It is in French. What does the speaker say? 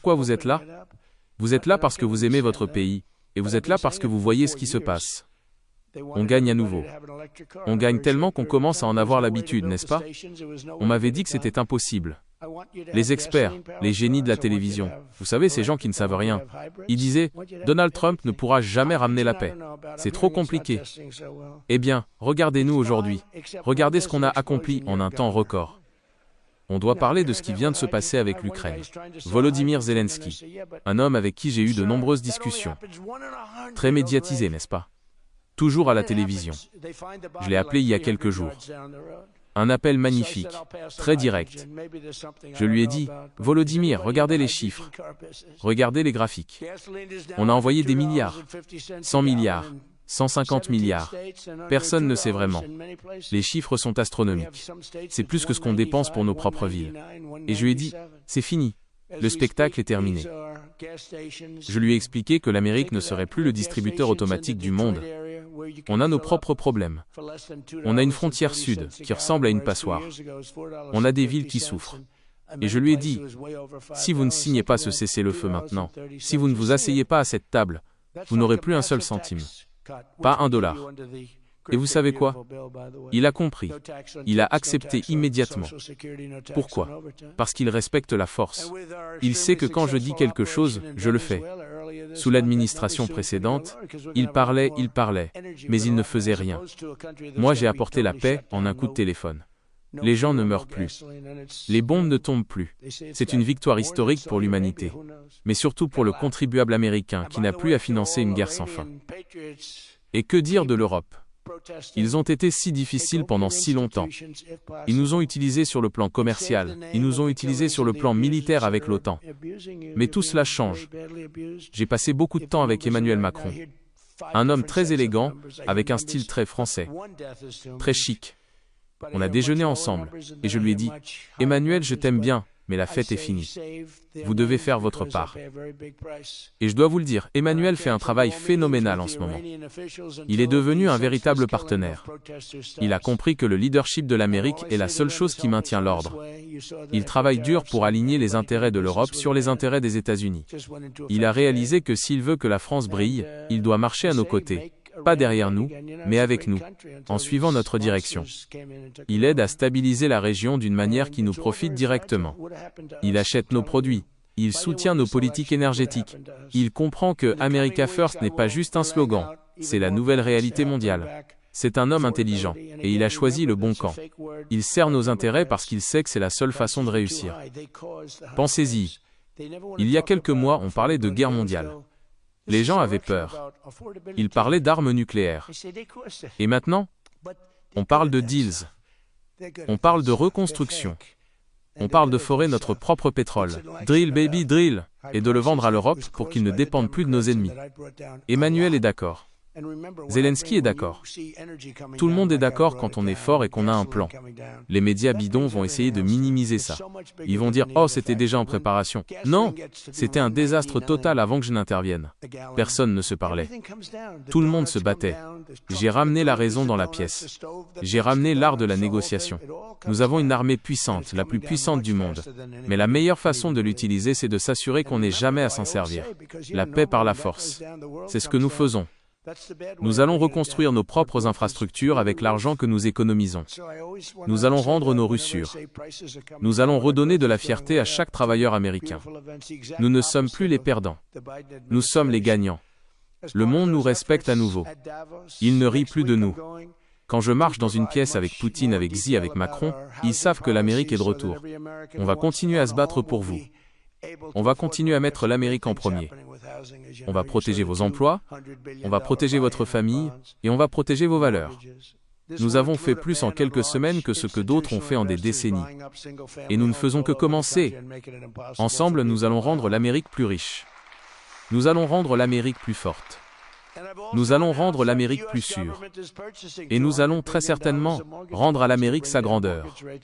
pourquoi vous êtes là? Vous êtes là parce que vous aimez votre pays, et vous êtes là parce que vous voyez ce qui se passe. On gagne à nouveau. On gagne tellement qu'on commence à en avoir l'habitude, n'est-ce pas? On m'avait dit que c'était impossible. Les experts, les génies de la télévision, vous savez, ces gens qui ne savent rien, ils disaient « Donald Trump ne pourra jamais ramener la paix. C'est trop compliqué. » Eh bien, regardez-nous aujourd'hui. Regardez ce qu'on a accompli en un temps record. On doit parler de ce qui vient de se passer avec l'Ukraine. Volodymyr Zelensky, un homme avec qui j'ai eu de nombreuses discussions. Très médiatisé, n'est-ce pas? Toujours à la télévision. Je l'ai appelé il y a quelques jours. Un appel magnifique, très direct. Je lui ai dit, « Volodymyr, regardez les chiffres. Regardez les graphiques. On a envoyé des milliards, 100 milliards, 150 milliards. Personne ne sait vraiment. Les chiffres sont astronomiques. C'est plus que ce qu'on dépense pour nos propres villes. » Et je lui ai dit, « C'est fini. Le spectacle est terminé. » Je lui ai expliqué que l'Amérique ne serait plus le distributeur automatique du monde. On a nos propres problèmes. On a une frontière sud qui ressemble à une passoire. On a des villes qui souffrent. Et je lui ai dit, si vous ne signez pas ce cessez-le-feu maintenant, si vous ne vous asseyez pas à cette table, vous n'aurez plus un seul centime. Pas $1. Et vous savez quoi? Il a compris. Il a accepté immédiatement. Pourquoi? Parce qu'il respecte la force. Il sait que quand je dis quelque chose, je le fais. Sous l'administration précédente, il parlait, mais il ne faisait rien. Moi, j'ai apporté la paix en un coup de téléphone. Les gens ne meurent plus. Les bombes ne tombent plus. C'est une victoire historique pour l'humanité, mais surtout pour le contribuable américain qui n'a plus à financer une guerre sans fin. Et que dire de l'Europe? Ils ont été si difficiles pendant si longtemps. Ils nous ont utilisés sur le plan commercial, ils nous ont utilisés sur le plan militaire avec l'OTAN. Mais tout cela change. J'ai passé beaucoup de temps avec Emmanuel Macron. Un homme très élégant, avec un style très français, très chic. On a déjeuné ensemble, et je lui ai dit, « Emmanuel, je t'aime bien, mais la fête est finie. Vous devez faire votre part. » Et je dois vous le dire, Emmanuel fait un travail phénoménal en ce moment. Il est devenu un véritable partenaire. Il a compris que le leadership de l'Amérique est la seule chose qui maintient l'ordre. Il travaille dur pour aligner les intérêts de l'Europe sur les intérêts des États-Unis. Il a réalisé que s'il veut que la France brille, il doit marcher à nos côtés. Pas derrière nous, mais avec nous, en suivant notre direction. Il aide à stabiliser la région d'une manière qui nous profite directement. Il achète nos produits. Il soutient nos politiques énergétiques. Il comprend que America First n'est pas juste un slogan, c'est la nouvelle réalité mondiale. C'est un homme intelligent, et il a choisi le bon camp. Il sert nos intérêts parce qu'il sait que c'est la seule façon de réussir. Pensez-y. Il y a quelques mois, on parlait de guerre mondiale. Les gens avaient peur. Ils parlaient d'armes nucléaires. Et maintenant, on parle de deals. On parle de reconstruction. On parle de forer notre propre pétrole. Drill baby drill. Et de le vendre à l'Europe pour qu'ils ne dépendent plus de nos ennemis. Emmanuel est d'accord. Zelensky est d'accord. Tout le monde est d'accord quand on est fort et qu'on a un plan. Les médias bidons vont essayer de minimiser ça. Ils vont dire « Oh, c'était déjà en préparation ». Non, c'était un désastre total avant que je n'intervienne. Personne ne se parlait. Tout le monde se battait. J'ai ramené la raison dans la pièce. J'ai ramené l'art de la négociation. Nous avons une armée puissante, la plus puissante du monde. Mais la meilleure façon de l'utiliser, c'est de s'assurer qu'on n'ait jamais à s'en servir. La paix par la force. C'est ce que nous faisons. Nous allons reconstruire nos propres infrastructures avec l'argent que nous économisons. Nous allons rendre nos rues sûres. Nous allons redonner de la fierté à chaque travailleur américain. Nous ne sommes plus les perdants. Nous sommes les gagnants. Le monde nous respecte à nouveau. Il ne rit plus de nous. Quand je marche dans une pièce avec Poutine, avec Xi, avec Macron, ils savent que l'Amérique est de retour. On va continuer à se battre pour vous. On va continuer à mettre l'Amérique en premier. On va protéger vos emplois, on va protéger votre famille, et on va protéger vos valeurs. Nous avons fait plus en quelques semaines que ce que d'autres ont fait en des décennies. Et nous ne faisons que commencer. Ensemble, nous allons rendre l'Amérique plus riche. Nous allons rendre l'Amérique plus forte. Nous allons rendre l'Amérique plus sûre. Et nous allons très certainement rendre à l'Amérique sa grandeur.